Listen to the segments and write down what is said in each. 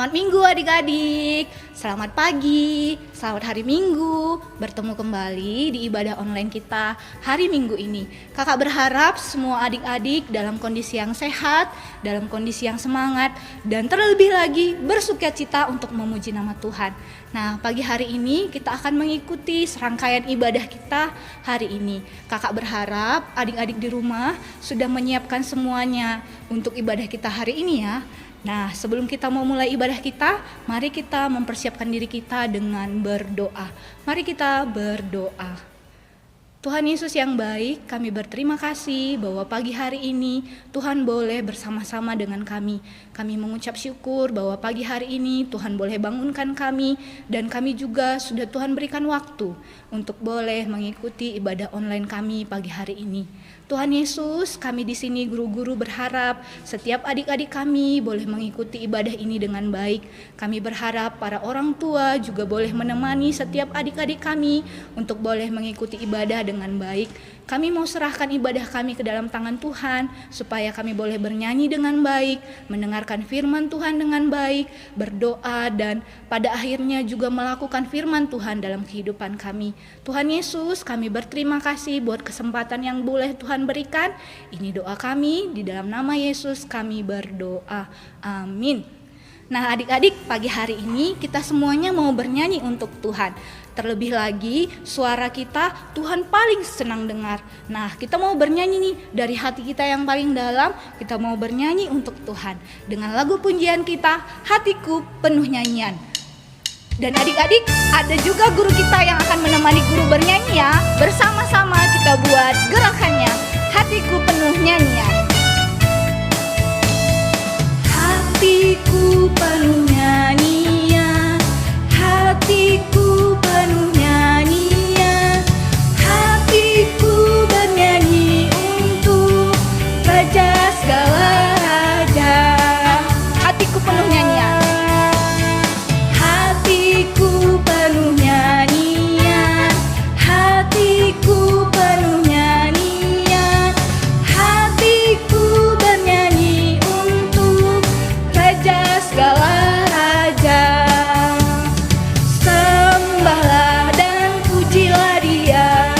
Selamat Minggu adik-adik, selamat pagi, selamat hari Minggu. Bertemu kembali di ibadah online kita hari Minggu ini. Kakak berharap semua adik-adik dalam kondisi yang sehat, dalam kondisi yang semangat, dan terlebih lagi bersukacita untuk memuji nama Tuhan. Nah, pagi hari ini kita akan mengikuti serangkaian ibadah kita hari ini. Kakak berharap adik-adik di rumah sudah menyiapkan semuanya untuk ibadah kita hari ini ya. Nah, sebelum kita mau mulai ibadah kita, mari kita mempersiapkan diri kita dengan berdoa. Mari kita berdoa. Tuhan Yesus yang baik, kami berterima kasih bahwa pagi hari ini Tuhan boleh bersama-sama dengan kami. Kami mengucap syukur bahwa pagi hari ini Tuhan boleh bangunkan kami, dan kami juga sudah Tuhan berikan waktu untuk boleh mengikuti ibadah online kami pagi hari ini. Tuhan Yesus, kami di sini guru-guru berharap setiap adik-adik kami boleh mengikuti ibadah ini dengan baik. Kami berharap para orang tua juga boleh menemani setiap adik-adik kami untuk boleh mengikuti ibadah dengan baik. Kami mau serahkan ibadah kami ke dalam tangan Tuhan supaya kami boleh bernyanyi dengan baik, mendengarkan firman Tuhan dengan baik, berdoa, dan pada akhirnya juga melakukan firman Tuhan dalam kehidupan kami. Tuhan Yesus, kami berterima kasih buat kesempatan yang boleh Tuhan berikan. Ini doa kami, di dalam nama Yesus kami berdoa. Amin. Nah adik-adik, pagi hari ini kita semuanya mau bernyanyi untuk Tuhan. Terlebih lagi suara kita Tuhan paling senang dengar. Nah kita mau bernyanyi nih dari hati kita yang paling dalam. Kita mau bernyanyi untuk Tuhan dengan lagu pujian kita, Hatiku Penuh Nyanyian. Dan adik-adik, ada juga guru kita yang akan menemani guru bernyanyi ya. Bersama-sama kita buat gerakannya, Hatiku Penuh Nyanyian. Hatiku penuh nyanyian, hatiku penuh nyanyian, hatiku bernyanyi untuk Raja segala raja. Hatiku penuh nyanyian, hatiku penuh nyanyian, hatiku penuh nyanyian, hatiku bernyanyi untuk Raja segala raja. Sembahlah dan pujilah Dia,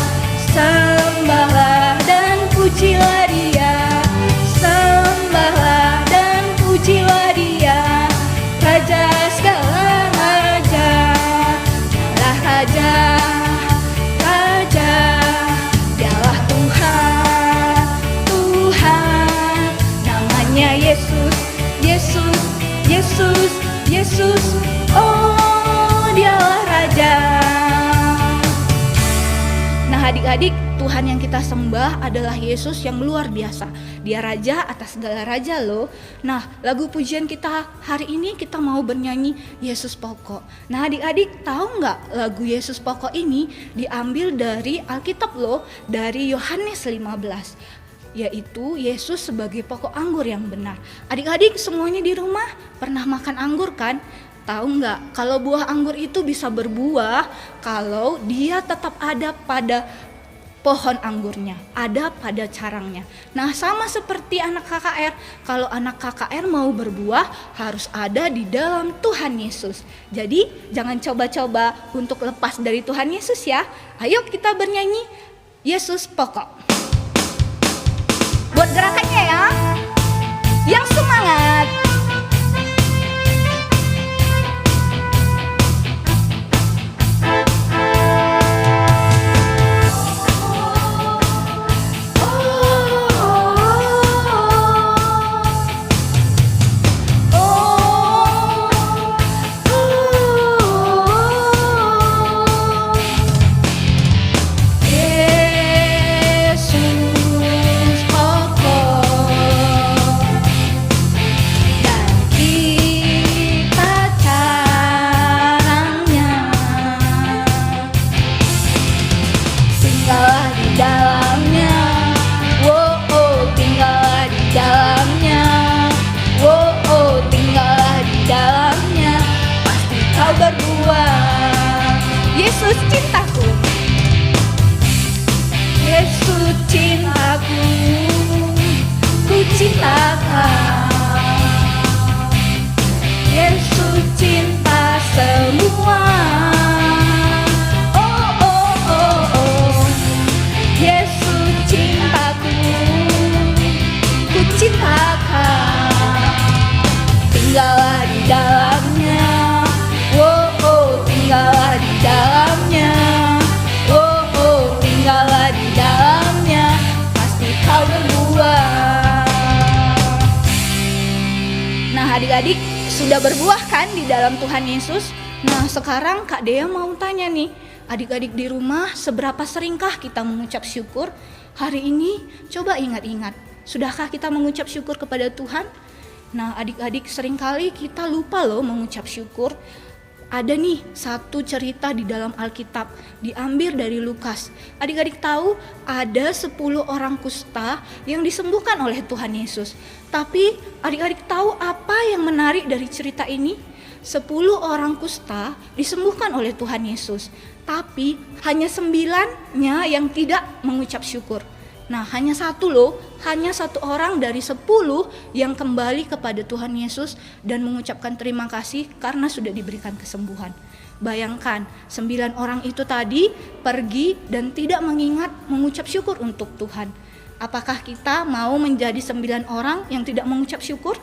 sembahlah dan pujilah Dia, sembahlah dan pujilah Dia, Raja segala raja. Dialah Raja, Raja, Dialah Tuhan, Tuhan. Namanya Yesus, Yesus, Yesus, Yesus. Oh, Dialah Raja. Nah adik-adik, Tuhan yang kita sembah adalah Yesus yang luar biasa. Dia Raja atas segala raja loh. Nah lagu pujian kita hari ini kita mau bernyanyi Yesus Pokok. Nah adik-adik tahu nggak lagu Yesus Pokok ini diambil dari Alkitab loh, dari Yohanes 15. Yaitu Yesus sebagai pokok anggur yang benar. Adik-adik semuanya di rumah pernah makan anggur kan? Tahu nggak kalau buah anggur itu bisa berbuah kalau dia tetap ada pada pohon anggurnya, ada pada carangnya. Nah sama seperti anak KKR, kalau anak KKR mau berbuah harus ada di dalam Tuhan Yesus. Jadi jangan coba-coba untuk lepas dari Tuhan Yesus ya. Ayo kita bernyanyi Yesus Pokok. Buat gerakannya ya, yang semangat. Yesus pokok cinta Kau, Yesus. cinta semua. Oh, oh, oh, oh, Yesus cintaku, ku cintakan. Tinggallah di dalamnya, oh, oh, tinggallah di dalamnya, oh, oh, tinggallah di dalamnya, pasti kau berbuah. Nah, adik-adik sudah berbuah kan di dalam Tuhan Yesus? Nah, sekarang Kak Dea mau tanya nih, adik-adik di rumah, seberapa seringkah kita mengucap syukur? Hari ini coba ingat-ingat, sudahkah kita mengucap syukur kepada Tuhan? Nah, adik-adik, seringkali kita lupa loh mengucap syukur. Ada nih satu cerita di dalam Alkitab, diambil dari Lukas. Adik-adik tahu ada 10 orang kusta yang disembuhkan oleh Tuhan Yesus. Tapi adik-adik tahu apa yang menarik dari cerita ini? 10 orang kusta disembuhkan oleh Tuhan Yesus. Tapi hanya 9-nya yang tidak mengucap syukur. Nah, hanya satu orang dari 10 yang kembali kepada Tuhan Yesus dan mengucapkan terima kasih karena sudah diberikan kesembuhan. Bayangkan, 9 orang itu tadi pergi dan tidak mengingat mengucap syukur untuk Tuhan. Apakah kita mau menjadi 9 orang yang tidak mengucap syukur?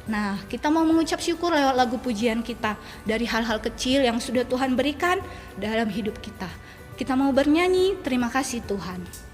Nah, kita mau mengucap syukur lewat lagu pujian kita dari hal-hal kecil yang sudah Tuhan berikan dalam hidup kita. Kita mau bernyanyi, terima kasih Tuhan.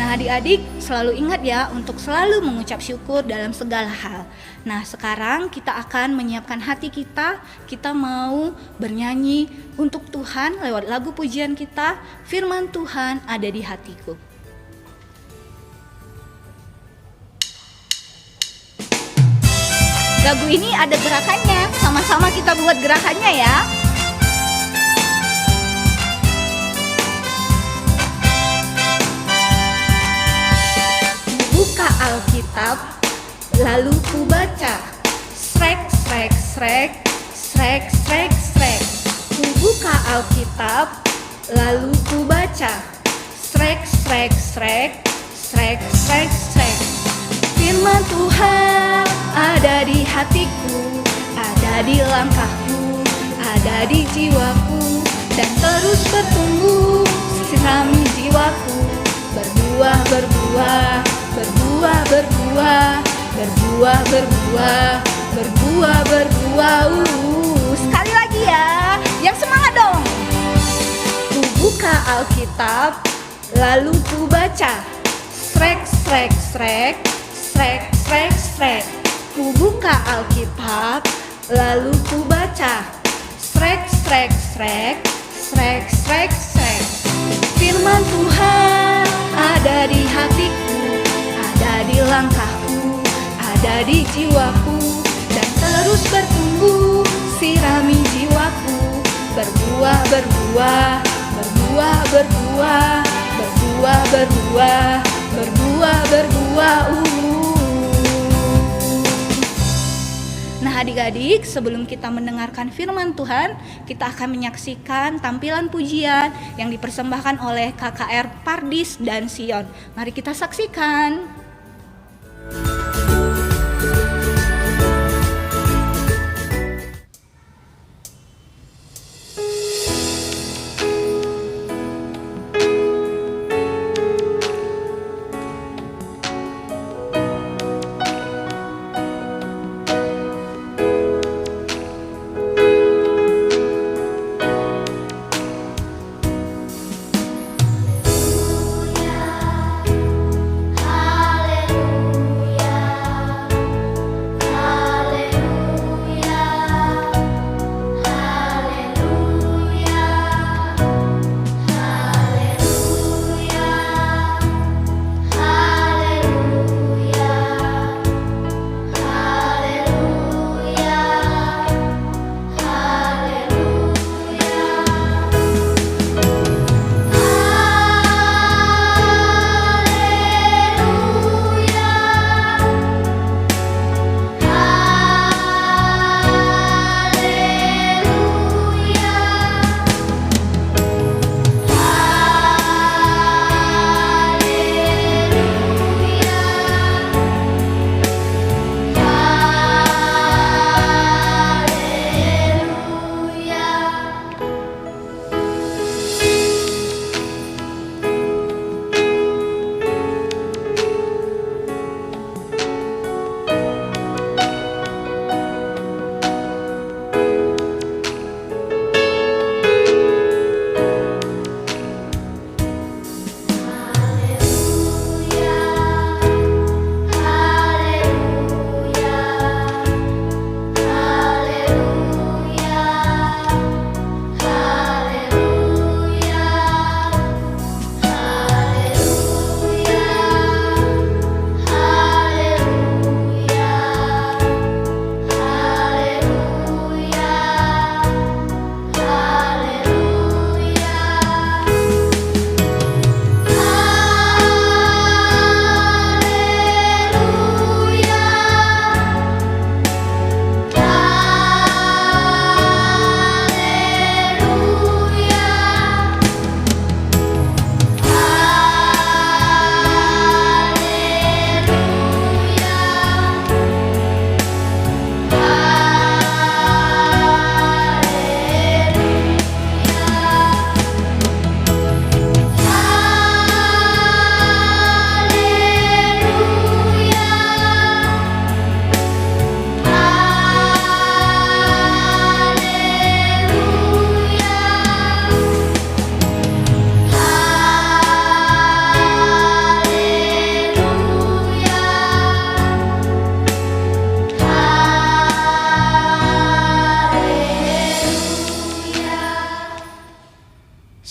Adik-adik selalu ingat ya untuk selalu mengucap syukur dalam segala hal. Nah, sekarang kita akan menyiapkan hati kita. Kita mau bernyanyi untuk Tuhan lewat lagu pujian kita, Firman Tuhan ada di hatiku. Lagu ini ada gerakannya, sama-sama kita buat gerakannya ya. Buka Alkitab, lalu ku baca. Srek, srek, srek, srek, srek, srek. Ku buka Alkitab, lalu ku baca. Srek, srek, srek, srek, srek, srek. Firman Tuhan ada di hatiku, ada di langkahku, ada di jiwaku, dan terus bertumbuh, sirami jiwaku. Berbuah, berbuah, berbuah, berbuah, berbuah, berbuah, berbuah, berbuah. Sekali lagi ya, yang semangat dong. Ku buka Alkitab, lalu ku baca. Srek, srek, srek, srek, srek, srek. Ku buka Alkitab, lalu ku baca. Srek, srek, srek, srek, srek, srek. Firman Tuhan ada di hatiku, ada di langkahku, ada di jiwaku, dan terus bertumbuh, sirami jiwaku. Berbuah, berbuah, berbuah, berbuah, berbuah, berbuah, berbuah, berbuah. Nah adik-adik, sebelum kita mendengarkan firman Tuhan, kita akan menyaksikan tampilan pujian yang dipersembahkan oleh KKR Pardis dan Sion. Mari kita saksikan.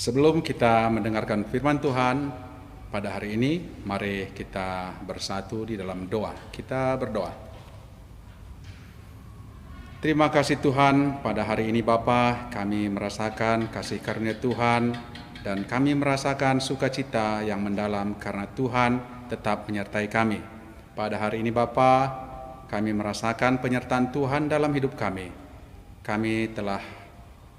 Sebelum kita mendengarkan firman Tuhan pada hari ini, mari kita bersatu di dalam doa. Kita berdoa. Terima kasih Tuhan, pada hari ini Bapa, kami merasakan kasih karunia Tuhan dan kami merasakan sukacita yang mendalam karena Tuhan tetap menyertai kami. Pada hari ini Bapa, kami merasakan penyertaan Tuhan dalam hidup kami. Kami telah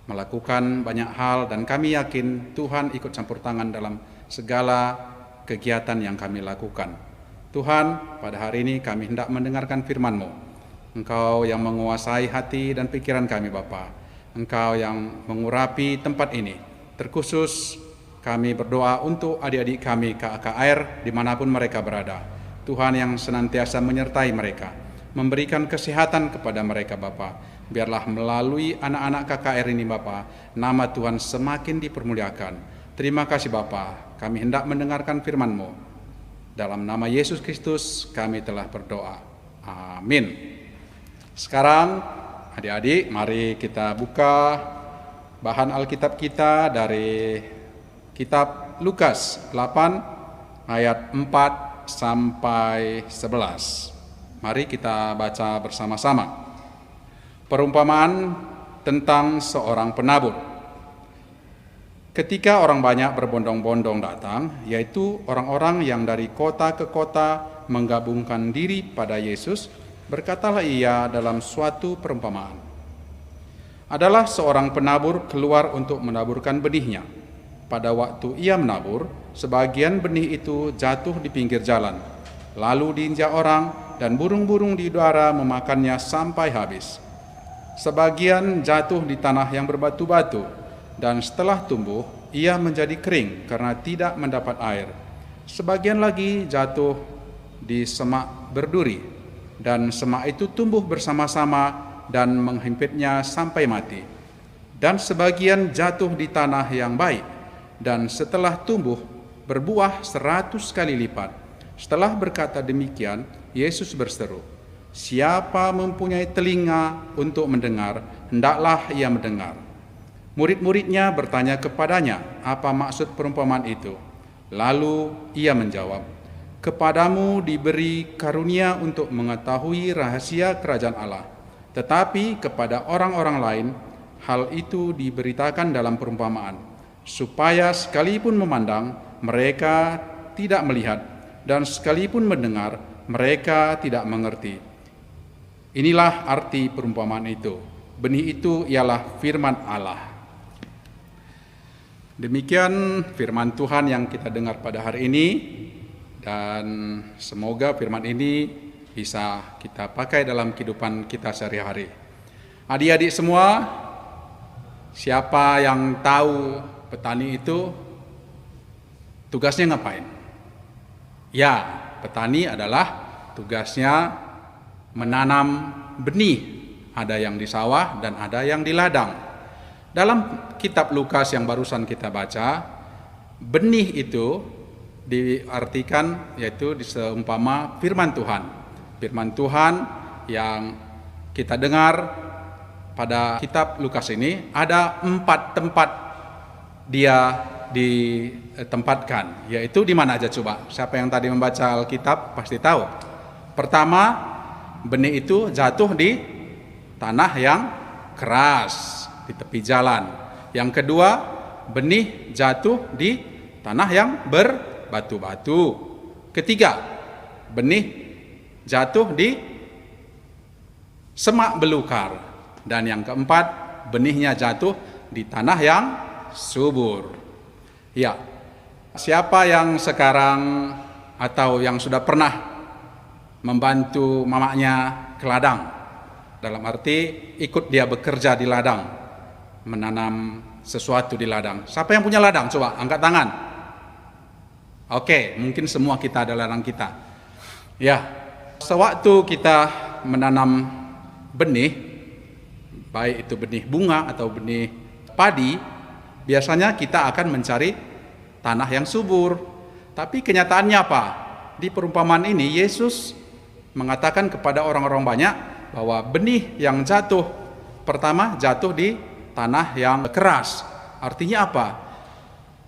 melakukan banyak hal dan kami yakin Tuhan ikut campur tangan dalam segala kegiatan yang kami lakukan. Tuhan, pada hari ini kami hendak mendengarkan firman-Mu. Engkau yang menguasai hati dan pikiran kami Bapa. Engkau yang mengurapi tempat ini. Terkhusus kami berdoa untuk adik-adik kami KKR dimanapun mereka berada. Tuhan yang senantiasa menyertai mereka, memberikan kesehatan kepada mereka Bapa. Biarlah melalui anak-anak KKR ini Bapa, nama Tuhan semakin dipermuliakan. Terima kasih Bapa, kami hendak mendengarkan firman-Mu. Dalam nama Yesus Kristus kami telah berdoa. Amin. Sekarang adik-adik mari kita buka bahan Alkitab kita dari kitab Lukas 8 ayat 4 sampai 11. Mari kita baca bersama-sama. Perumpamaan tentang seorang penabur. Ketika orang banyak berbondong-bondong datang, yaitu orang-orang yang dari kota ke kota menggabungkan diri pada Yesus, berkatalah ia dalam suatu perumpamaan. Adalah seorang penabur keluar untuk menaburkan benihnya. Pada waktu ia menabur, sebagian benih itu jatuh di pinggir jalan, lalu diinjak orang dan burung-burung di udara memakannya sampai habis. Sebagian jatuh di tanah yang berbatu-batu, dan setelah tumbuh, ia menjadi kering karena tidak mendapat air. Sebagian lagi jatuh di semak berduri, dan semak itu tumbuh bersama-sama dan menghimpitnya sampai mati. Dan sebagian jatuh di tanah yang baik, dan setelah tumbuh, berbuah 100 kali lipat. Setelah berkata demikian, Yesus berseru, "Siapa mempunyai telinga untuk mendengar, hendaklah ia mendengar." Murid-muridnya bertanya kepadanya, apa maksud perumpamaan itu? Lalu ia menjawab, "Kepadamu diberi karunia untuk mengetahui rahasia kerajaan Allah, tetapi kepada orang-orang lain hal itu diberitakan dalam perumpamaan, supaya sekalipun memandang, mereka tidak melihat, dan sekalipun mendengar, mereka tidak mengerti." Inilah arti perumpamaan itu. Benih itu ialah firman Allah. Demikian firman Tuhan yang kita dengar pada hari ini, dan semoga firman ini bisa kita pakai dalam kehidupan kita sehari-hari. Adik-adik semua, siapa yang tahu petani itu tugasnya ngapain? Ya, petani adalah tugasnya menanam benih, ada yang di sawah dan ada yang di ladang. Dalam kitab Lukas yang barusan kita baca, benih itu diartikan yaitu seumpama firman Tuhan. Firman Tuhan yang kita dengar pada kitab Lukas ini ada 4 tempat dia ditempatkan, yaitu di mana aja coba? Siapa yang tadi membaca Alkitab pasti tahu. Pertama, benih itu jatuh di tanah yang keras, di tepi jalan. Yang kedua, benih jatuh di tanah yang berbatu-batu. Ketiga, benih jatuh di semak belukar. Dan yang keempat, benihnya jatuh di tanah yang subur. Ya, siapa yang sekarang atau yang sudah pernah membantu mamanya ke ladang, dalam arti ikut dia bekerja di ladang, menanam sesuatu di ladang? Siapa yang punya ladang? Coba angkat tangan. Oke, mungkin semua kita ada ladang kita. Ya, sewaktu kita menanam benih, baik itu benih bunga atau benih padi, biasanya kita akan mencari tanah yang subur. Tapi kenyataannya apa? Di perumpamaan ini Yesus mengatakan kepada orang-orang banyak bahwa benih yang jatuh, pertama jatuh di tanah yang keras. Artinya apa?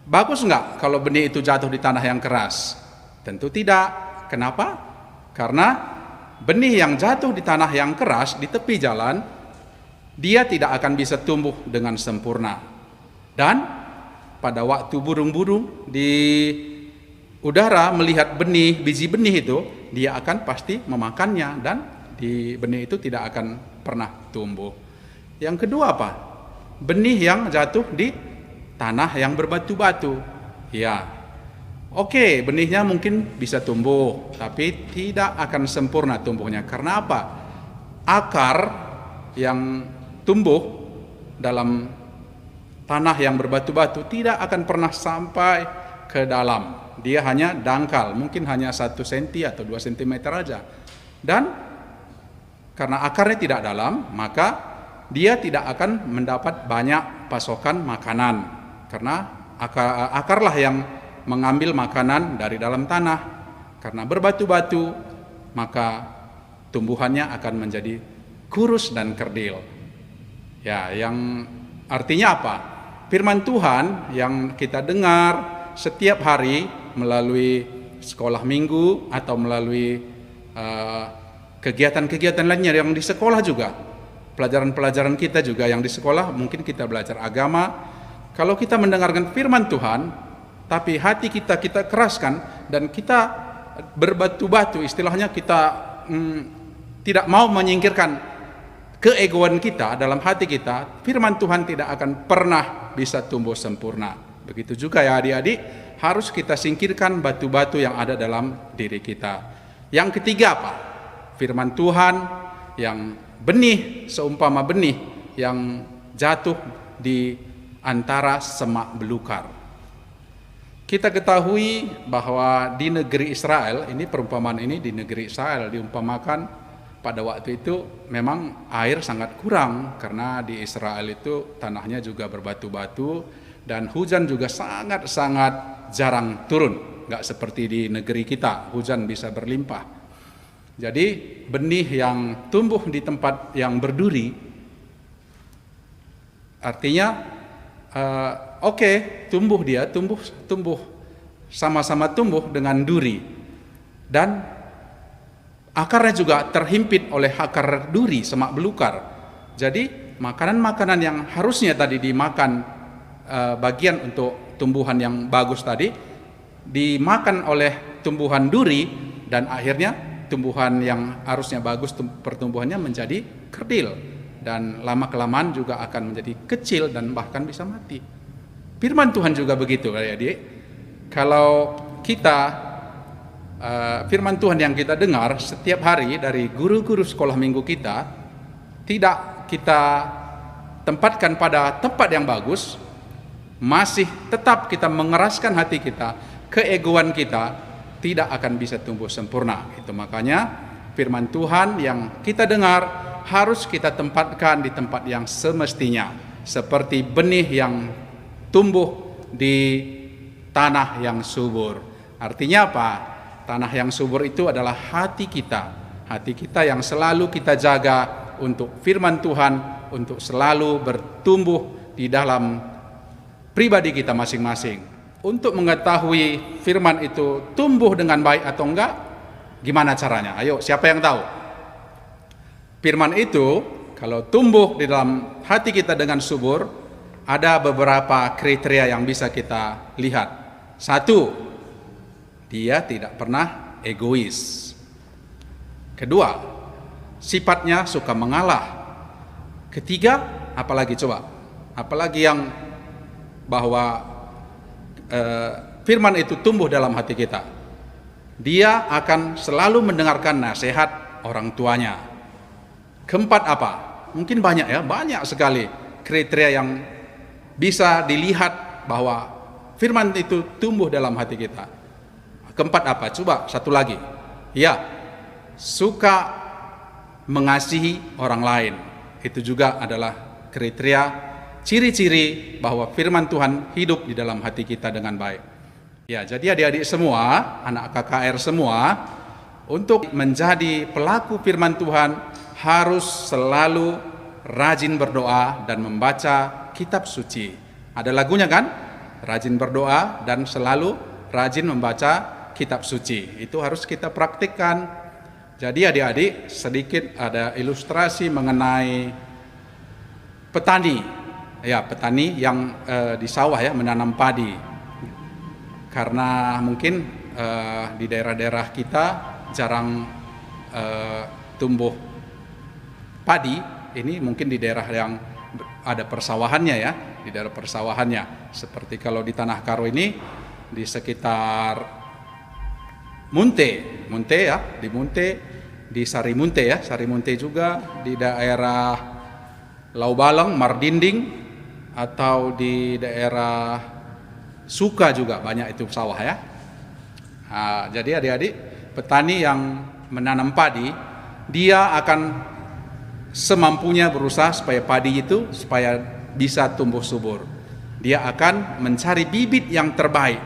Bagus nggak kalau benih itu jatuh di tanah yang keras? Tentu tidak. Kenapa? Karena benih yang jatuh di tanah yang keras di tepi jalan, dia tidak akan bisa tumbuh dengan sempurna. Dan pada waktu burung-burung di udara melihat benih, biji benih itu, dia akan pasti memakannya dan di benih itu tidak akan pernah tumbuh. Yang kedua apa? Benih yang jatuh di tanah yang berbatu-batu. Ya, oke, benihnya mungkin bisa tumbuh, tapi tidak akan sempurna tumbuhnya. Karena apa? Akar yang tumbuh dalam tanah yang berbatu-batu tidak akan pernah sampai ke dalam. Dia hanya dangkal, mungkin hanya 1 cm atau 2 cm aja. Dan karena akarnya tidak dalam, maka dia tidak akan mendapat banyak pasokan makanan. Karena akarlah yang mengambil makanan dari dalam tanah. Karena berbatu-batu, maka tumbuhannya akan menjadi kurus dan kerdil. Ya, yang artinya apa? Firman Tuhan yang kita dengar setiap hari melalui sekolah minggu atau melalui kegiatan-kegiatan lainnya yang di sekolah juga. Pelajaran-pelajaran kita juga yang di sekolah, mungkin kita belajar agama. Kalau kita mendengarkan firman Tuhan, tapi hati kita keraskan dan kita berbatu-batu, istilahnya kita tidak mau menyingkirkan keegoan kita dalam hati kita, firman Tuhan tidak akan pernah bisa tumbuh sempurna. Begitu juga ya adik-adik, harus kita singkirkan batu-batu yang ada dalam diri kita. Yang ketiga apa? Firman Tuhan yang benih, seumpama benih yang jatuh di antara semak belukar. Kita ketahui bahwa di negeri Israel, ini perumpamaan ini di negeri Israel diumpamakan pada waktu itu memang air sangat kurang karena di Israel itu tanahnya juga berbatu-batu dan hujan juga sangat-sangat jarang turun, nggak seperti di negeri kita, hujan bisa berlimpah. Jadi benih yang tumbuh di tempat yang berduri artinya tumbuh sama-sama tumbuh dengan duri dan akarnya juga terhimpit oleh akar duri semak belukar. Jadi makanan-makanan yang harusnya tadi dimakan bagian untuk tumbuhan yang bagus tadi dimakan oleh tumbuhan duri dan akhirnya tumbuhan yang harusnya bagus pertumbuhannya menjadi kerdil dan lama-kelamaan juga akan menjadi kecil dan bahkan bisa mati. Firman Tuhan juga begitu adik-adik. Kalau kita firman Tuhan yang kita dengar setiap hari dari guru-guru sekolah minggu kita tidak kita tempatkan pada tempat yang bagus, masih tetap kita mengeraskan hati kita, keegoan kita tidak akan bisa tumbuh sempurna. Itu makanya firman Tuhan yang kita dengar harus kita tempatkan di tempat yang semestinya, seperti benih yang tumbuh di tanah yang subur. Artinya apa? Tanah yang subur itu adalah hati kita yang selalu kita jaga untuk firman Tuhan, untuk selalu bertumbuh di dalam pribadi kita masing-masing. Untuk mengetahui firman itu tumbuh dengan baik atau enggak, gimana caranya? Ayo, siapa yang tahu? Firman itu kalau tumbuh di dalam hati kita dengan subur, ada beberapa kriteria yang bisa kita lihat. 1, dia tidak pernah egois. 2, sifatnya suka mengalah. 3, apalagi coba? Apalagi yang bahwa firman itu tumbuh dalam hati kita. Dia akan selalu mendengarkan nasihat orang tuanya. 4 apa? Mungkin banyak ya, banyak sekali kriteria yang bisa dilihat bahwa firman itu tumbuh dalam hati kita. 4 apa? Coba satu lagi. Ya, suka mengasihi orang lain. Itu juga adalah kriteria ciri-ciri bahwa firman Tuhan hidup di dalam hati kita dengan baik. Ya, jadi adik-adik semua, anak KKR semua, untuk menjadi pelaku firman Tuhan harus selalu rajin berdoa dan membaca kitab suci. Ada lagunya kan? rajin berdoa, dan selalu rajin membaca kitab suci. Itu harus kita praktikkan. Jadi adik-adik, sedikit ada ilustrasi mengenai petani. Ya, petani yang di sawah ya, menanam padi. Karena mungkin di daerah-daerah kita jarang tumbuh padi. Ini mungkin di daerah yang ada persawahannya ya, di daerah persawahannya. Seperti kalau di Tanah Karo ini, di sekitar Munte ya, di Munte, di Sarimunte ya, Sarimunte juga, di daerah Laubalang, Mardinding, atau di daerah Suka juga banyak itu sawah ya. Nah, jadi adik-adik, petani yang menanam padi, dia akan semampunya berusaha supaya padi itu supaya bisa tumbuh subur. Dia akan mencari bibit yang terbaik.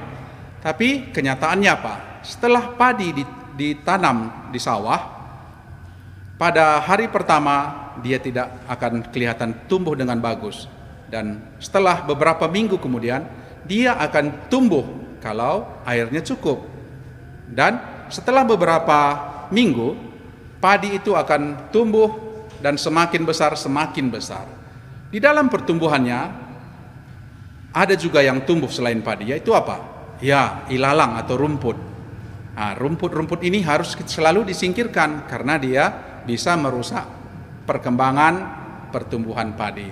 Tapi kenyataannya apa? Setelah padi ditanam di sawah, pada hari pertama dia tidak akan kelihatan tumbuh dengan bagus. Dan setelah beberapa minggu kemudian, dia akan tumbuh kalau airnya cukup. Dan setelah beberapa minggu, padi itu akan tumbuh dan semakin besar, semakin besar. Di dalam pertumbuhannya, ada juga yang tumbuh selain padi, yaitu apa? Ya, ilalang atau rumput. Nah, rumput-rumput ini harus selalu disingkirkan karena dia bisa merusak perkembangan pertumbuhan padi.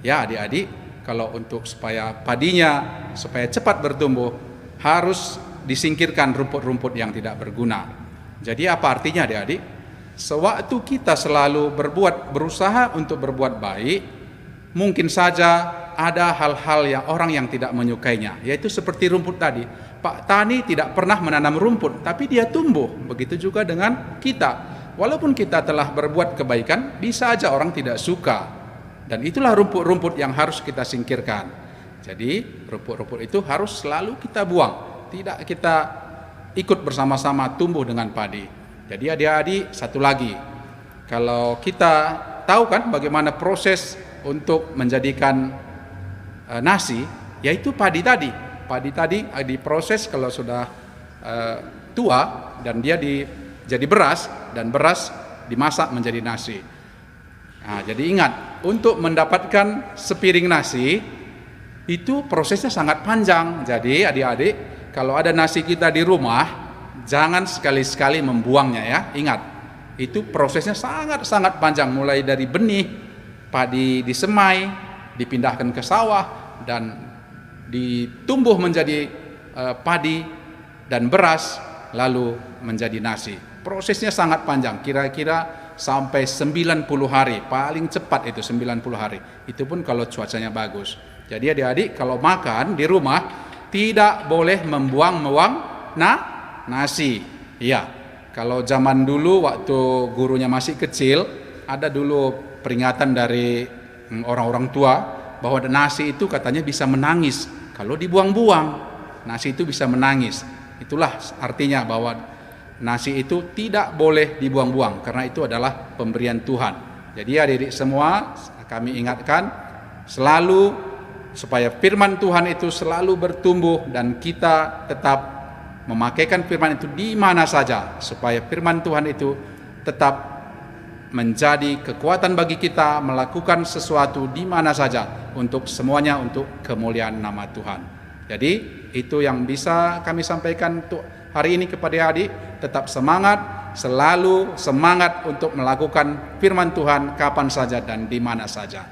Ya adik-adik, kalau untuk supaya padinya supaya cepat bertumbuh, harus disingkirkan rumput-rumput yang tidak berguna. Jadi apa artinya adik-adik? Sewaktu kita selalu berusaha untuk berbuat baik, mungkin saja ada hal-hal yang orang yang tidak menyukainya, yaitu seperti rumput tadi. Pak Tani tidak pernah menanam rumput, tapi dia tumbuh. Begitu juga dengan kita. Walaupun kita telah berbuat kebaikan, bisa aja orang tidak suka. Dan itulah rumput-rumput yang harus kita singkirkan. Jadi rumput-rumput itu harus selalu kita buang. Tidak kita ikut bersama-sama tumbuh dengan padi. Jadi adik-adik, satu lagi. Kalau kita tahu kan bagaimana proses untuk menjadikan nasi, yaitu padi tadi. Padi tadi diproses kalau sudah tua dan dia jadi beras, dan beras dimasak menjadi nasi. Nah, jadi ingat, untuk mendapatkan sepiring nasi itu prosesnya sangat panjang. Jadi adik-adik, kalau ada nasi kita di rumah, jangan sekali-sekali membuangnya ya. Ingat, itu prosesnya sangat-sangat panjang, mulai dari benih padi disemai, dipindahkan ke sawah, dan ditumbuh menjadi padi dan beras, lalu menjadi nasi. Prosesnya sangat panjang, kira-kira sampai 90 hari, paling cepat itu 90 hari. Itu pun kalau cuacanya bagus. Jadi adik-adik, kalau makan di rumah tidak boleh membuang-buang nasi. Iya, kalau zaman dulu waktu gurunya masih kecil, ada dulu peringatan dari orang-orang tua bahwa nasi itu katanya bisa menangis. Kalau dibuang-buang, nasi itu bisa menangis. Itulah artinya bahwa nasi itu tidak boleh dibuang-buang, karena itu adalah pemberian Tuhan. Jadi adik-adik semua, kami ingatkan selalu supaya firman Tuhan itu selalu bertumbuh, dan kita tetap memakaikan firman itu di mana saja, supaya firman Tuhan itu tetap menjadi kekuatan bagi kita melakukan sesuatu di mana saja, untuk semuanya untuk kemuliaan nama Tuhan. Jadi itu yang bisa kami sampaikan untuk hari ini kepada adik. Tetap semangat, selalu semangat untuk melakukan firman Tuhan kapan saja dan di mana saja.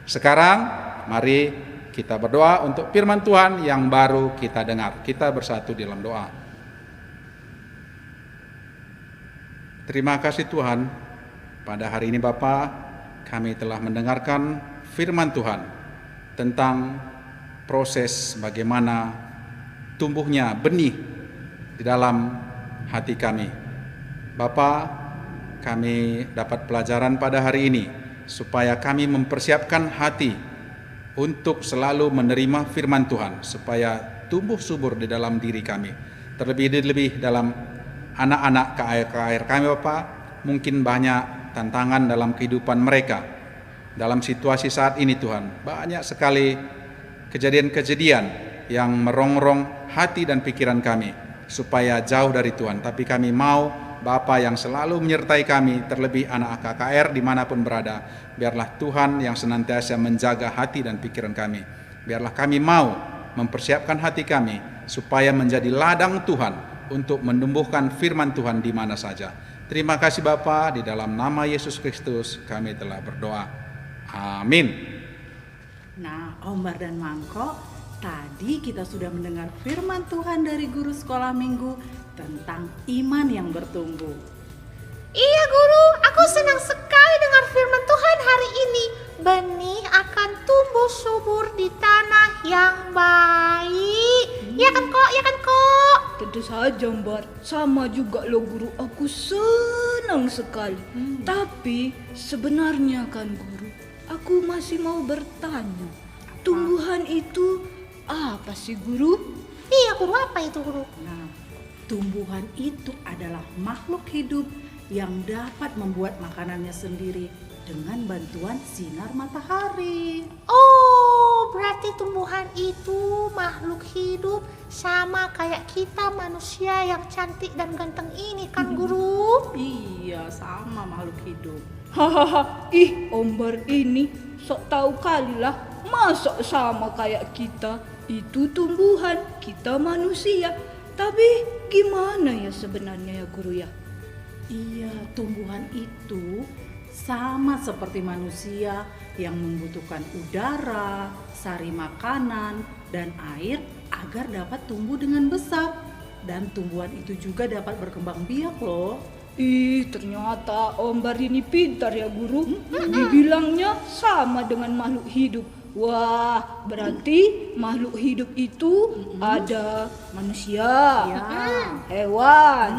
Sekarang mari kita berdoa untuk firman Tuhan yang baru kita dengar. Kita bersatu dalam doa. Terima kasih Tuhan, pada hari ini Bapa, kami telah mendengarkan firman Tuhan tentang proses bagaimana tumbuhnya benih di dalam hati kami. Bapa, kami dapat pelajaran pada hari ini supaya kami mempersiapkan hati untuk selalu menerima firman Tuhan, supaya tumbuh subur di dalam diri kami. Terlebih-lebih dalam anak-anak KAIR kami Bapa, mungkin banyak tantangan dalam kehidupan mereka. Dalam situasi saat ini Tuhan, banyak sekali kejadian-kejadian yang merongrong hati dan pikiran kami supaya jauh dari Tuhan. Tapi kami mau Bapa yang selalu menyertai kami, terlebih anak KKR dimanapun berada. Biarlah Tuhan yang senantiasa menjaga hati dan pikiran kami. Biarlah kami mau mempersiapkan hati kami supaya menjadi ladang Tuhan untuk menumbuhkan firman Tuhan di mana saja. Terima kasih Bapa, di dalam nama Yesus Kristus kami telah berdoa. Amin. Nah, Ombar dan Mangkok, tadi kita sudah mendengar firman Tuhan dari guru sekolah minggu tentang iman yang bertumbuh. Iya guru, aku senang sekali dengar firman Tuhan hari ini. Benih akan tumbuh subur di tanah yang baik. Ya kan kok, ya kan kok. Tentu saja Mbak, sama juga loh guru, aku senang sekali. Tapi sebenarnya kan guru, aku masih mau bertanya, tumbuhan itu apa sih guru? Iya guru, apa itu guru? Nah, tumbuhan itu adalah makhluk hidup yang dapat membuat makanannya sendiri dengan bantuan sinar matahari. Oh, berarti tumbuhan itu makhluk hidup sama kayak kita manusia yang cantik dan ganteng ini kan guru? Iya, sama makhluk hidup. Hahaha, ih Ombar ini sok tahu kali lah, masa sama kayak kita, itu tumbuhan, kita manusia. Tapi gimana ya sebenarnya ya guru ya? Iya, tumbuhan itu sama seperti manusia yang membutuhkan udara, sari makanan, dan air agar dapat tumbuh dengan besar. Dan tumbuhan itu juga dapat berkembang biak loh. Ih, ternyata Ombar ini pintar ya guru. Dibilangnya sama dengan makhluk hidup. Wah, berarti makhluk hidup itu ada manusia, hewan,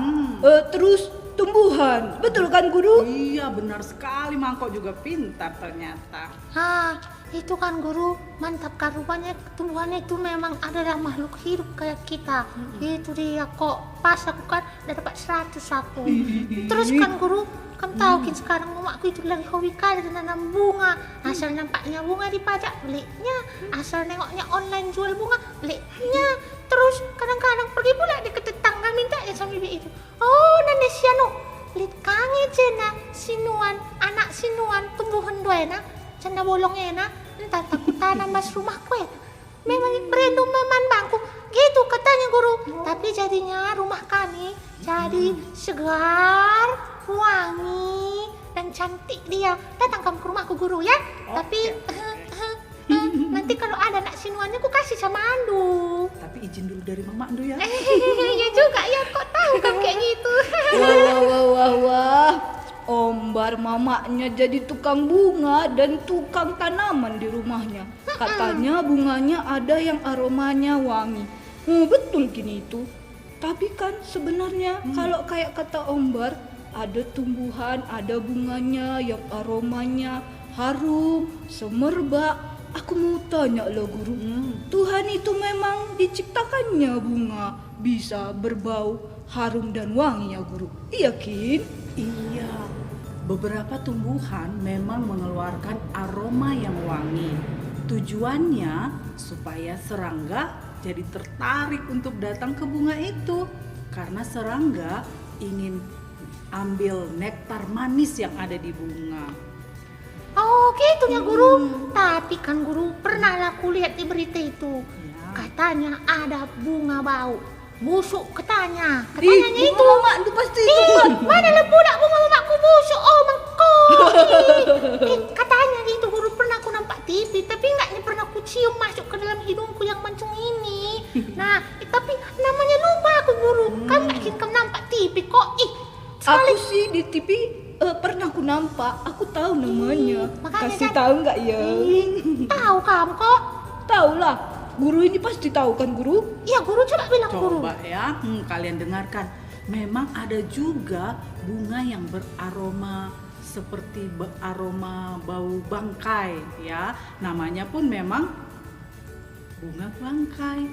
terus tumbuhan. Betul kan guru? Iya, benar sekali. Mangkok juga pintar ternyata. Hah, itu kan guru, mantap kan rupanya tumbuhannya itu memang adalah makhluk hidup kayak kita. Itu dia kok, pas aku kan udah dapat 100 aku. Terus kan guru, kamu tahu kan sekarang mamaku itu lagi hobi kali nanam bunga. Asal nampaknya bunga dipajak, belinya. Asal nengoknya online jual bunga, belinya. Terus kadang-kadang pergi pula dia ke tetangga minta ya sama bibi itu. Oh, nanda siano, lit kange cena sinuan, anak sinuan tumbuhan doena, canda bolong ena, entar takut tanam mas rumahku ya. Memang berendu meman bangku, gitu katanya guru. Tapi jadinya rumah kami jadi segar, wangi, dan cantik dia. Datang kamu ke rumahku guru ya. Tapi nanti kalau ada anak sinuannya aku kasih sama Andu. Tapi izin dulu dari Mama Andu ya. Iya juga ya, kok tahu kan kayak gitu. Wah. Ombar mamanya jadi tukang bunga dan tukang tanaman di rumahnya. Katanya bunganya ada yang aromanya wangi. Betul gini itu. Tapi kan sebenarnya kalau kayak kata Ombar, ada tumbuhan, ada bunganya yang aromanya harum, semerbak. Aku mau tanya loh guru, Tuhan itu memang diciptakannya bunga bisa berbau harum dan wangi ya guru? Iya Kin? Iya, beberapa tumbuhan memang mengeluarkan aroma yang wangi. Tujuannya supaya serangga jadi tertarik untuk datang ke bunga itu. Karena serangga ingin ambil nektar manis yang ada di bunga. Oh gitu ya guru. Tapi kan guru pernah aku lihat di berita itu. Katanya ada bunga bau busuk katanya. Katanya itu Mama itu pasti itu. Mana lah budak bunga mamaku busuk. Oh mangkok. Katanya gitu guru, pernah aku nampak TV, tapi enggaknya pernah aku cium masuk ke dalam hidungku yang mancung ini. Nah, tapi namanya lupa aku guru. Kamu kamu nampak TV kok. Aku sih di TV pernah aku nampak, aku tahu namanya. Makanya Kasih kan- tahu nggak ya? Tahu kamu kok. Tahu lah. Guru ini pasti tahu kan guru? Iya guru, coba bilang guru. Coba ya, kalian dengarkan. Memang ada juga bunga yang beraroma seperti aroma bau bangkai ya. Namanya pun memang bunga bangkai.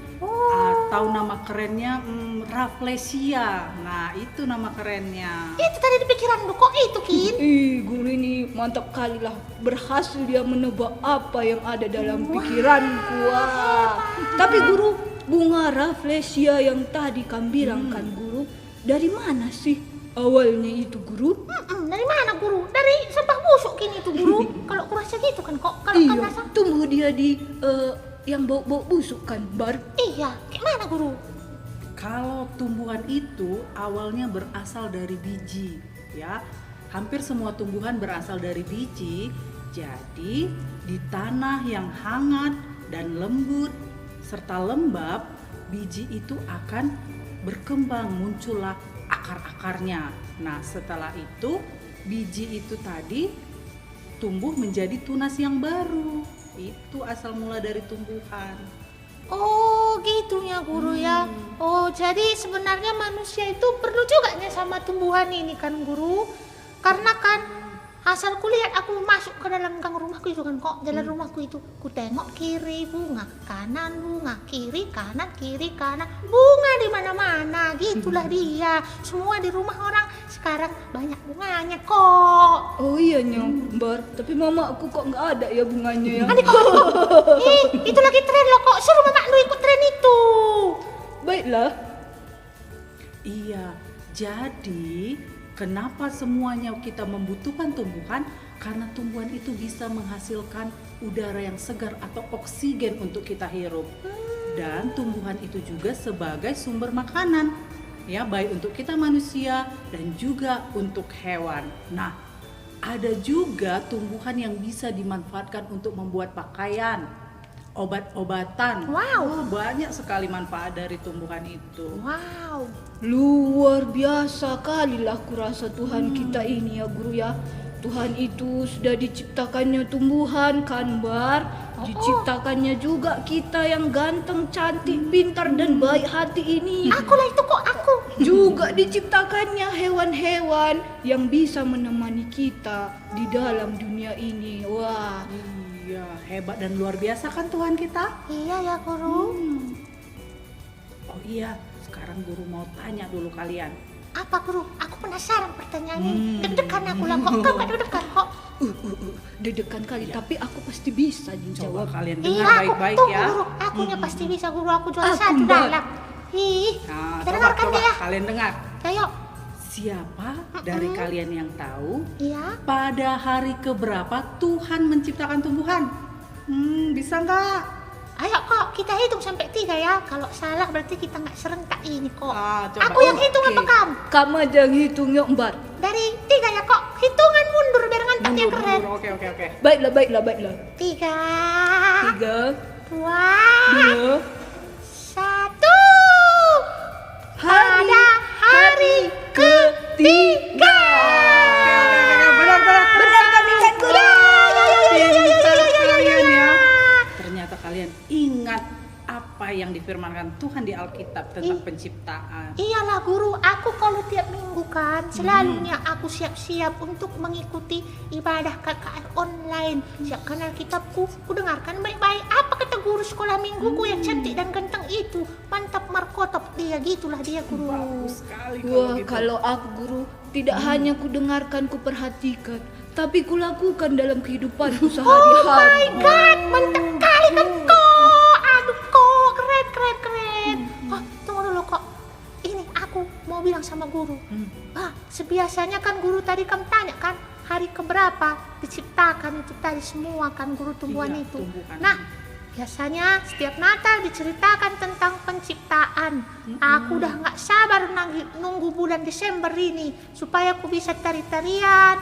Atau nama kerennya Rafflesia. Nah, itu nama kerennya. Itu tadi di pikiranmu kok itu Kin. Guru ini mantap kali lah. Berhasil dia menebak apa yang ada dalam pikiranku. Wah. Tapi guru, bunga rafflesia yang tadi kamu bilang kan guru, dari mana sih awalnya itu guru? Dari mana guru? Dari sampah busuk gini tuh guru. Kalau aku rasa gitu kan kok. Kalau kamu Iya, rasa? tumbuh dia di yang bau-bau busuk kan, Bar? Iya, kayak mana guru? Kalau tumbuhan itu awalnya berasal dari biji, ya. Hampir semua tumbuhan berasal dari biji. Jadi, di tanah yang hangat dan lembut serta lembab, biji itu akan berkembang, muncullah akar-akarnya. Nah, setelah itu biji itu tadi tumbuh menjadi tunas yang baru. Itu asal mula dari tumbuhan. Oh gitunya guru ya. Oh jadi sebenarnya manusia itu perlu juga nih sama tumbuhan ini kan guru. Karena kan asal kulihat aku masuk ke dalam gang rumahku itu kan kok jalan rumahku itu ku tengok kiri bunga kanan bunga kiri kanan bunga di mana-mana gitulah dia. Semua di rumah orang sekarang banyak bunganya kok. Oh iya nyong, Bar. Tapi mamaku kok nggak ada ya bunganya ya. Adik kok itu lagi tren loh kok. Suruh mama lu ikut tren itu. Baiklah. Iya, jadi kenapa semuanya kita membutuhkan tumbuhan? Karena tumbuhan itu bisa menghasilkan udara yang segar atau oksigen untuk kita hirup. Dan tumbuhan itu juga sebagai sumber makanan, ya, baik untuk kita manusia dan juga untuk hewan. Nah, ada juga tumbuhan yang bisa dimanfaatkan untuk membuat pakaian, obat-obatan. Wow. Banyak sekali manfaat dari tumbuhan itu. Wow. Luar biasa kali lah kurasa Tuhan kita ini ya guru ya. Tuhan itu sudah diciptakannya tumbuhan kan Bar. Diciptakannya juga kita yang ganteng, cantik, pintar dan baik hati ini. Aku lah itu kok aku. Juga diciptakannya hewan-hewan yang bisa menemani kita di dalam dunia ini. Wah, Iya, hebat dan luar biasa kan Tuhan kita? Iya ya guru. Oh iya, sekarang guru mau tanya dulu kalian. Apa guru? Aku penasaran pertanyaannya. Deg-degan aku lah kok. Kau gak deg-degan kok. deg-degan kali, tapi aku pasti bisa Coba jawab. kalian Iya dengar aku baik-baik tunggu ya. guru. Akunya pasti bisa guru. Aku juara Aku satu Mbak. dalam. Ih, Nah, kita dengarkan coba deh ya. kalian dengar. Ayo. Siapa dari kalian yang tahu Iya. pada hari keberapa Tuhan menciptakan tumbuhan? Bisa nggak? Ayo kok kita hitung sampai 3 ya. Kalau salah berarti kita nggak serentak ini kok. Coba. Aku yang hitung Oke. apa kamu? Kamu aja yang hitung yuk Mbak. Dari 3 ya kok. Hitungan mundur biar ngantaknya Mundur, keren. mundur. Oke. Baiklah. 3, 3, 2, 2, 1. Pada hari ketiga. Benar. Benar kami kan guru. Pintar kalian ya. Ternyata kalian ingat apa yang difirmankan Tuhan di Alkitab tentang penciptaan. Iyalah guru, aku kalau tiap minggu kan selalunya aku siap-siap untuk mengikuti ibadah KKR online. Siapkan Alkitabku, ku dengarkan baik-baik apa kata guru sekolah mingguku yang cantik dan ganteng itu. Mantap markotop dia, gitulah dia guru. Bagus sekali Wah, gitu. kalau aku guru tidak hanya ku dengarkan, ku perhatikan, tapi ku lakukan dalam kehidupanku Oh my sehari-hari. god, mantap kali kan kok. Aduh kok, keren. Oh, tunggu dulu kok. Ini aku mau bilang sama guru. Sebiasanya kan guru tadi kamu tanya kan hari keberapa diciptakan itu tadi semua kan guru tumbuhan Iya, itu. tumbuhan. Nah, biasanya setiap Natal diceritakan tentang penciptaan. Aku udah nggak sabar nunggu bulan Desember ini supaya aku bisa tari-tarian,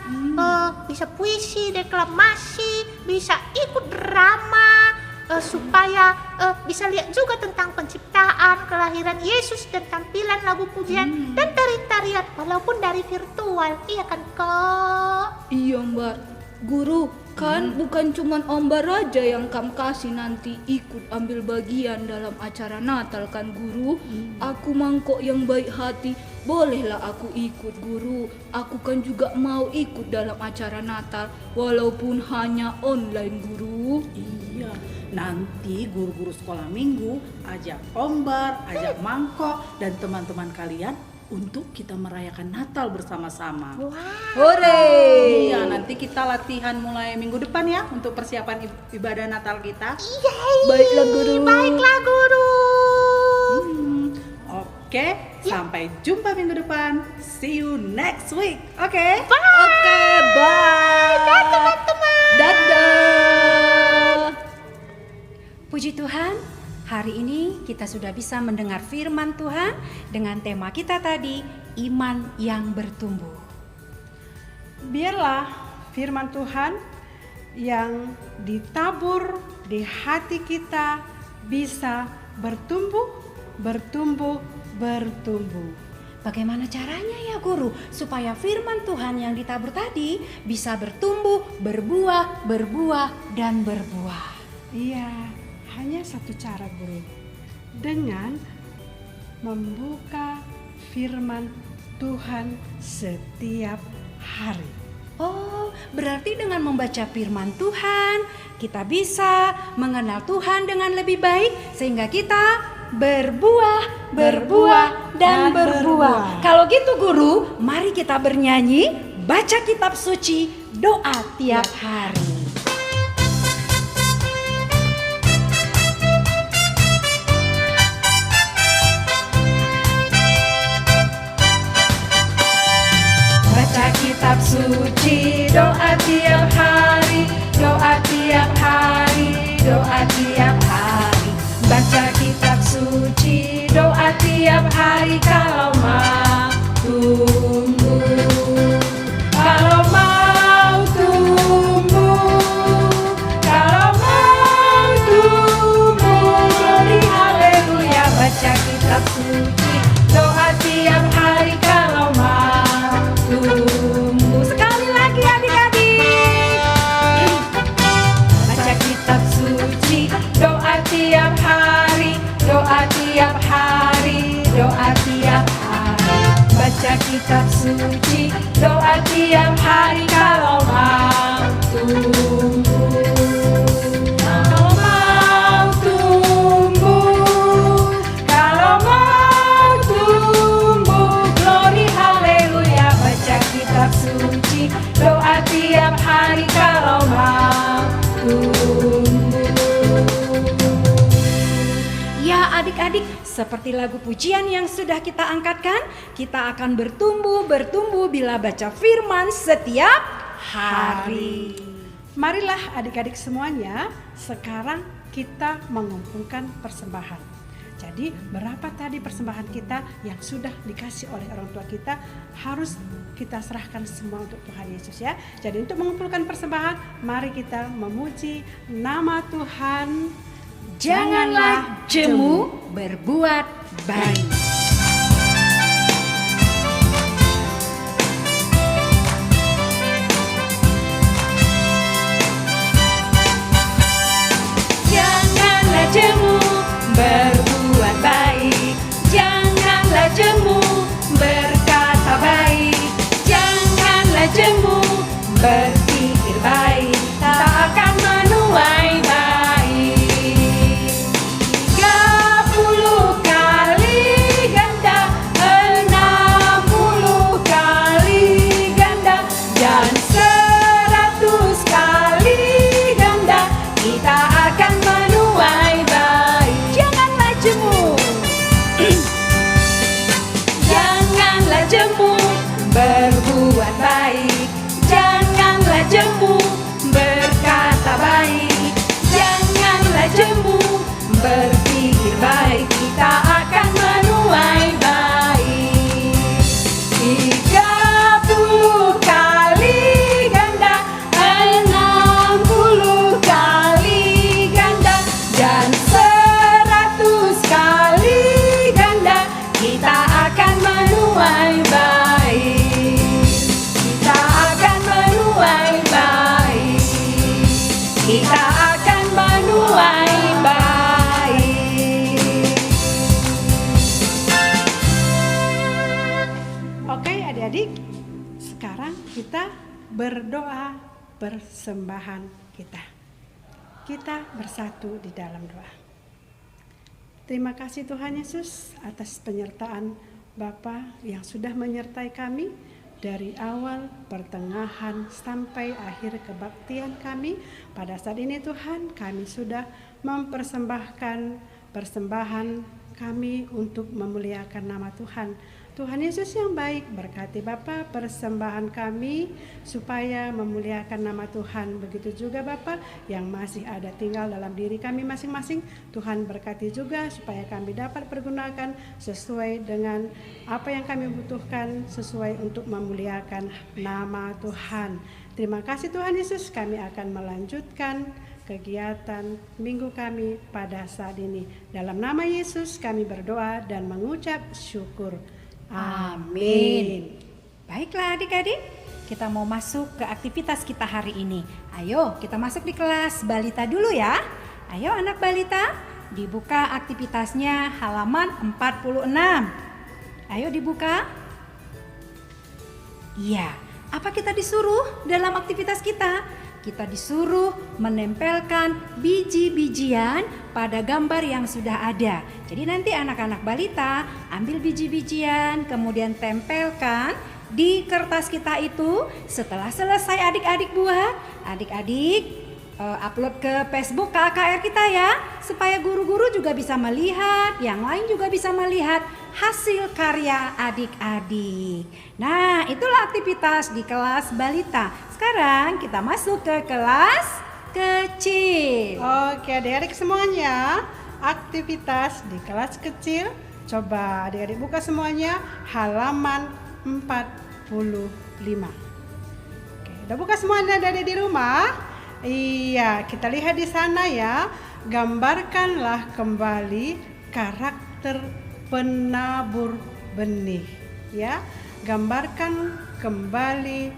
bisa puisi, deklamasi, bisa ikut drama, supaya bisa lihat juga tentang penciptaan, kelahiran Yesus dan tampilan lagu pujian dan tari-tarian walaupun dari virtual. Iya kan kok? Iya Mbak, guru kan bukan cuman Om Bar aja yang kamu kasih nanti ikut ambil bagian dalam acara Natal kan guru. Aku mangkok yang baik hati, bolehlah aku ikut guru. Aku kan juga mau ikut dalam acara Natal walaupun hanya online guru. Iya, nanti guru-guru sekolah minggu ajak Om Bar, ajak Mangkok dan teman-teman kalian untuk kita merayakan Natal bersama-sama. Wow. Hore! Iya, nanti kita latihan mulai minggu depan ya untuk persiapan ibadah Natal kita. Yeay. Baiklah guru. Baiklah guru. Oke, sampai jumpa minggu depan. See you next week. Oke? Bye. Oke, bye. Dadah teman-teman. Dadah. Puji Tuhan, hari ini kita sudah bisa mendengar firman Tuhan dengan tema kita tadi, iman yang bertumbuh. Biarlah firman Tuhan yang ditabur di hati kita bisa bertumbuh, bertumbuh, bertumbuh. Bagaimana caranya ya guru supaya firman Tuhan yang ditabur tadi bisa bertumbuh, berbuah, dan berbuah? Iya, hanya satu cara guru. Dengan membuka firman Tuhan setiap hari. Oh, berarti dengan membaca firman Tuhan, kita bisa mengenal Tuhan dengan lebih baik sehingga kita berbuah, dan berbuah. Kalau gitu guru, mari kita bernyanyi, baca kitab suci, doa tiap hari. Baca kitab suci, doa tiap hari, doa tiap hari, doa tiap hari. Baca kitab suci, doa tiap hari kalau mau tumbuh. Kalau mau tumbuh, kalau mau tumbuh, glory haleluya. Baca kitab suci, doa tiap hari kalau mau tumbuh. Sekali lagi adik-adik. Baca kitab suci, doa tiap hari, doa tiap hari, doa tiap hari. Baca kitab suci, doa tiap hari kalau mau tumbuh. Kalau mau tumbuh, kalau mau tumbuh, glory haleluya. Baca kitab suci, doa tiap hari kalau mau tumbuh. Ya adik-adik, seperti lagu pujian yang sudah kita angkatkan, kita akan bertumbuh bila baca firman setiap hari. Marilah adik-adik semuanya, sekarang kita mengumpulkan persembahan. Jadi berapa tadi persembahan kita yang sudah dikasih oleh orang tua kita, harus kita serahkan semua untuk Tuhan Yesus ya. Jadi untuk mengumpulkan persembahan, mari kita memuji nama Tuhan. Janganlah jemu, berbuat baik. Janganlah jemu, berbuat baik. Janganlah jemu, berkata baik. Janganlah jemu, berpikir baik. Tak akan menuai baik. 30 kali ganda, 60 kali ganda, dan 100 kali ganda, kita akan menuai baik. Janganlah jemu. Janganlah jemu, berbuat baik. Janganlah jemu, berkata baik. Janganlah jemu, berpikir baik. Kita akan menuai baik. 30 kali ganda, 60 kali ganda, dan 100 kali ganda, kita akan menuai baik. Kita akan menuai baik. Kita akan menuai baik. Oke adik-adik, sekarang kita berdoa persembahan kita. Kita bersatu di dalam doa. Terima kasih Tuhan Yesus atas penyertaan Bapa yang sudah menyertai kami dari awal, pertengahan, sampai akhir kebaktian kami. Pada saat ini Tuhan, kami sudah mempersembahkan persembahan kami untuk memuliakan nama Tuhan. Tuhan Yesus yang baik, berkati Bapa persembahan kami supaya memuliakan nama Tuhan. Begitu juga Bapa yang masih ada tinggal dalam diri kami masing-masing. Tuhan berkati juga supaya kami dapat pergunakan sesuai dengan apa yang kami butuhkan, sesuai untuk memuliakan nama Tuhan. Terima kasih Tuhan Yesus, kami akan melanjutkan kegiatan minggu kami pada saat ini. Dalam nama Yesus kami berdoa dan mengucap syukur. Amin. Baiklah adik-adik, kita mau masuk ke aktivitas kita hari ini. Ayo kita masuk di kelas balita dulu ya. Ayo anak balita, dibuka aktivitasnya halaman 46. Ayo dibuka. Iya, apa kita disuruh dalam aktivitas kita? Kita disuruh menempelkan biji-bijian pada gambar yang sudah ada. Jadi nanti anak-anak balita ambil biji-bijian, kemudian tempelkan di kertas kita itu. Setelah selesai adik-adik buat, adik-adik upload ke Facebook KKR kita ya, supaya guru-guru juga bisa melihat, yang lain juga bisa melihat hasil karya adik-adik. Nah, itulah aktivitas di kelas balita. Sekarang kita masuk ke kelas kecil. Oke adik-adik semuanya, aktivitas di kelas kecil. Coba adik-adik buka semuanya halaman 45. Oke, udah buka semuanya adik-adik di rumah? Iya, kita lihat di sana ya. Gambarkanlah kembali karakter penabur benih. Ya, gambarkan kembali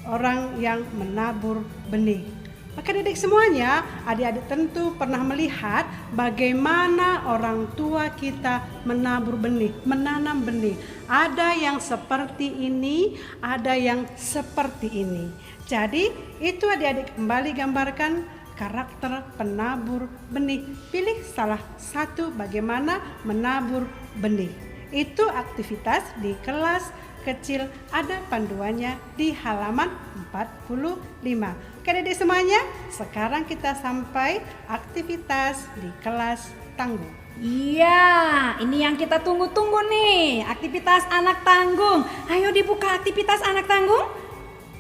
orang yang menabur benih. Maka adik-adik semuanya, adik-adik tentu pernah melihat bagaimana orang tua kita menabur benih, menanam benih. Ada yang seperti ini, ada yang seperti ini. Jadi itu adik-adik kembali gambarkan karakter penabur benih. Pilih salah satu bagaimana menabur benih. Itu aktivitas di kelas kecil, ada panduannya di halaman 45. Oke adik-adik semuanya, sekarang kita sampai aktivitas di kelas tangguh. Iya, ini yang kita tunggu-tunggu nih, aktivitas anak tanggung. Ayo dibuka aktivitas anak tanggung.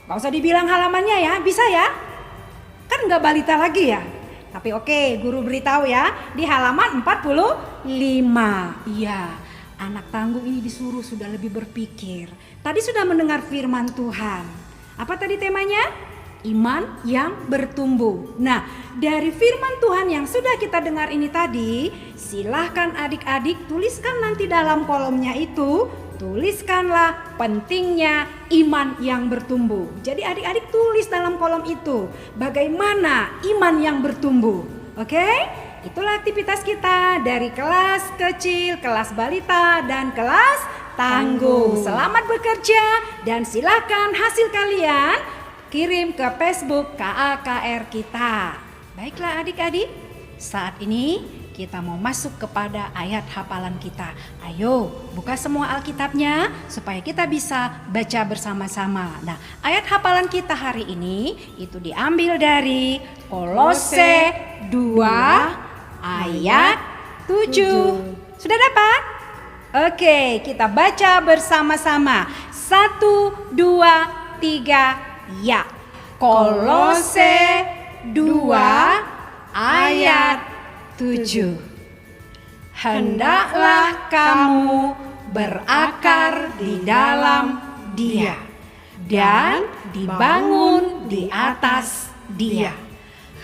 Gak usah dibilang halamannya ya, bisa ya? Kan gak balita lagi ya? Tapi oke, guru beritahu ya, di halaman 45. Iya, anak tanggung ini disuruh sudah lebih berpikir. Tadi sudah mendengar firman Tuhan. Apa tadi temanya? Iman yang bertumbuh. Nah, dari firman Tuhan yang sudah kita dengar ini tadi, silahkan adik-adik tuliskan nanti dalam kolomnya itu, tuliskanlah pentingnya iman yang bertumbuh. Jadi adik-adik tulis dalam kolom itu, bagaimana iman yang bertumbuh. Oke? Itulah aktivitas kita dari kelas kecil, kelas balita, dan kelas tangguh. Selamat bekerja dan silakan hasil kalian kirim ke Facebook KAKR kita. Baiklah adik-adik, saat ini kita mau masuk kepada ayat hafalan kita. Ayo buka semua Alkitabnya supaya kita bisa baca bersama-sama. Nah, ayat hafalan kita hari ini itu diambil dari Kolose 2 ayat 7. Sudah dapat? Oke, kita baca bersama-sama. 1, 2, 3, ya. Kolose 2 ayat 7. Hendaklah kamu berakar di dalam Dia dan dibangun di atas Dia.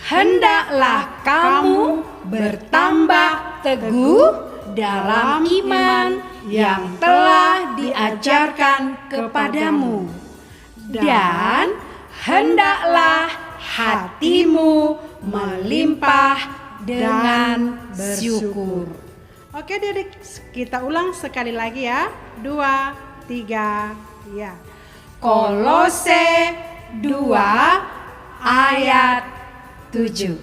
Hendaklah kamu bertambah teguh dalam iman yang telah diajarkan kepadamu, dan hendaklah hatimu melimpah dengan bersyukur. Oke adik-adik, kita ulang sekali lagi ya. 2, 3, ya. Kolose 2 ayat 7.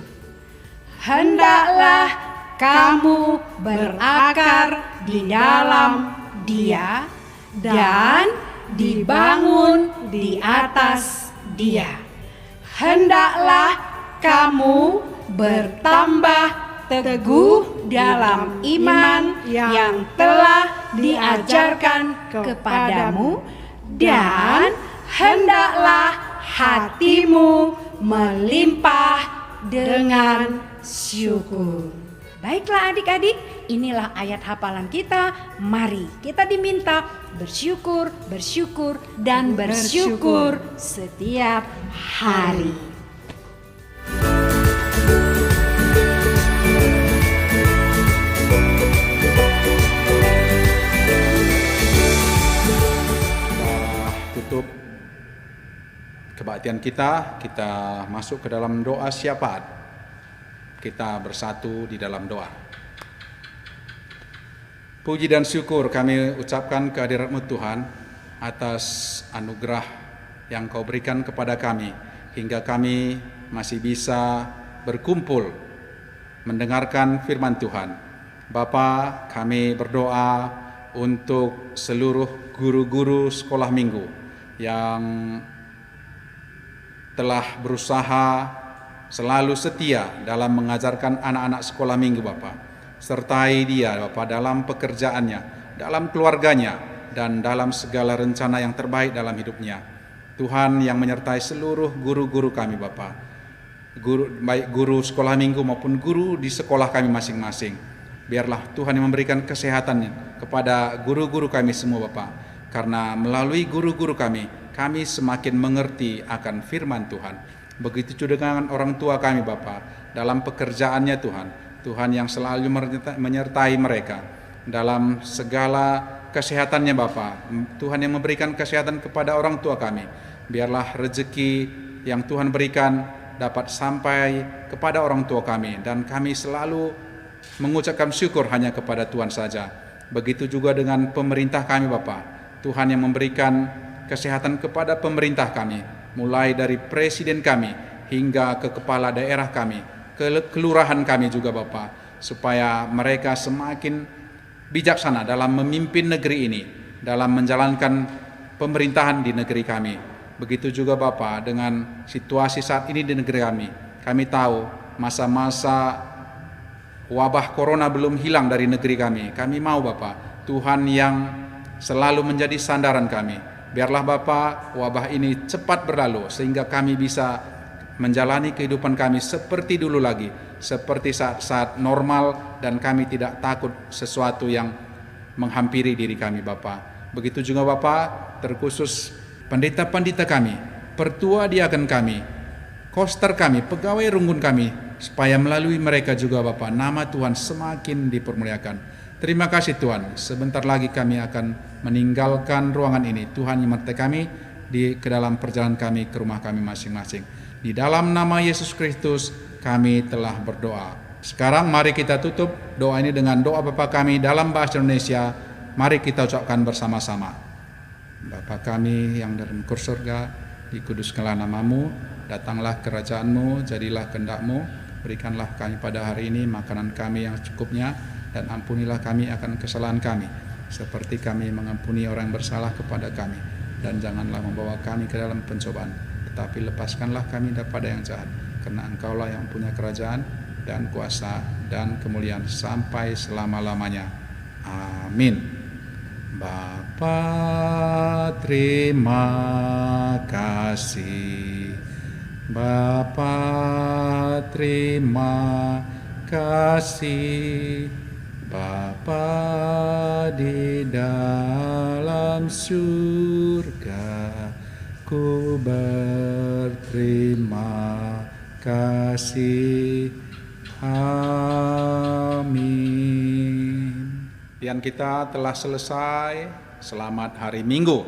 Hendaklah kamu berakar di dalam Dia dan dibangun di atas Dia. Hendaklah kamu bertambah teguh dalam iman yang telah diajarkan kepadamu, dan hendaklah hatimu melimpah dengan syukur. Baiklah adik-adik, inilah ayat hafalan kita. Mari kita diminta bersyukur, bersyukur, dan bersyukur setiap hari. Tutup kebaktian kita masuk ke dalam doa syafaat. Kita bersatu di dalam doa. Puji dan syukur kami ucapkan kehadirat-Mu Tuhan atas anugerah yang Kau berikan kepada kami hingga kami masih bisa berkumpul mendengarkan firman Tuhan. Bapa, kami berdoa untuk seluruh guru-guru sekolah minggu yang telah berusaha selalu setia dalam mengajarkan anak-anak sekolah minggu Bapa. Sertai dia Bapa dalam pekerjaannya, dalam keluarganya, dan dalam segala rencana yang terbaik dalam hidupnya. Tuhan yang menyertai seluruh guru-guru kami Bapa, baik guru sekolah minggu maupun guru di sekolah kami masing-masing. Biarlah Tuhan yang memberikan kesehatan kepada guru-guru kami semua Bapa, karena melalui guru-guru kami semakin mengerti akan firman Tuhan. Begitu juga dengan orang tua kami Bapa, dalam pekerjaannya Tuhan yang selalu menyertai mereka dalam segala kesehatannya Bapa. Tuhan yang memberikan kesehatan kepada orang tua kami. Biarlah rezeki yang Tuhan berikan dapat sampai kepada orang tua kami, dan kami selalu mengucapkan syukur hanya kepada Tuhan saja. Begitu juga dengan pemerintah kami Bapa. Tuhan yang memberikan kesehatan kepada pemerintah kami, mulai dari presiden kami hingga ke kepala daerah kami, ke kelurahan kami juga Bapa, supaya mereka semakin bijaksana dalam memimpin negeri ini, dalam menjalankan pemerintahan di negeri kami. Begitu juga Bapa dengan situasi saat ini di negeri kami. Kami tahu masa-masa wabah corona belum hilang dari negeri kami. Kami mau Bapa, Tuhan yang selalu menjadi sandaran kami. Biarlah Bapa wabah ini cepat berlalu sehingga kami bisa menjalani kehidupan kami seperti dulu lagi, seperti saat normal, dan kami tidak takut sesuatu yang menghampiri diri kami Bapa. Begitu juga Bapa, terkhusus pendeta-pendeta kami, pertua diaken kami, koster kami, pegawai runggun kami, supaya melalui mereka juga Bapa nama Tuhan semakin dipermuliakan. Terima kasih Tuhan, sebentar lagi kami akan meninggalkan ruangan ini. Tuhan menyertai kami ke dalam perjalanan kami ke rumah kami masing-masing. Di dalam nama Yesus Kristus kami telah berdoa. Sekarang mari kita tutup doa ini dengan doa Bapa kami dalam bahasa Indonesia. Mari kita ucapkan bersama-sama. Bapa kami yang dalam surga, dikuduskanlah namamu, datanglah kerajaanmu, jadilah kehendak-mu, berikanlah kami pada hari ini makanan kami yang cukupnya, dan ampunilah kami akan kesalahan kami, seperti kami mengampuni orang yang bersalah kepada kami. Dan janganlah membawa kami ke dalam pencobaan, tetapi lepaskanlah kami daripada yang jahat, karena Engkaulah yang punya kerajaan dan kuasa dan kemuliaan sampai selama-lamanya. Amin. Bapa, terima kasih. Bapa, terima kasih. Bapa di dalam surga, ku berterima kasih. Amin. Dan kita telah selesai. Selamat hari Minggu.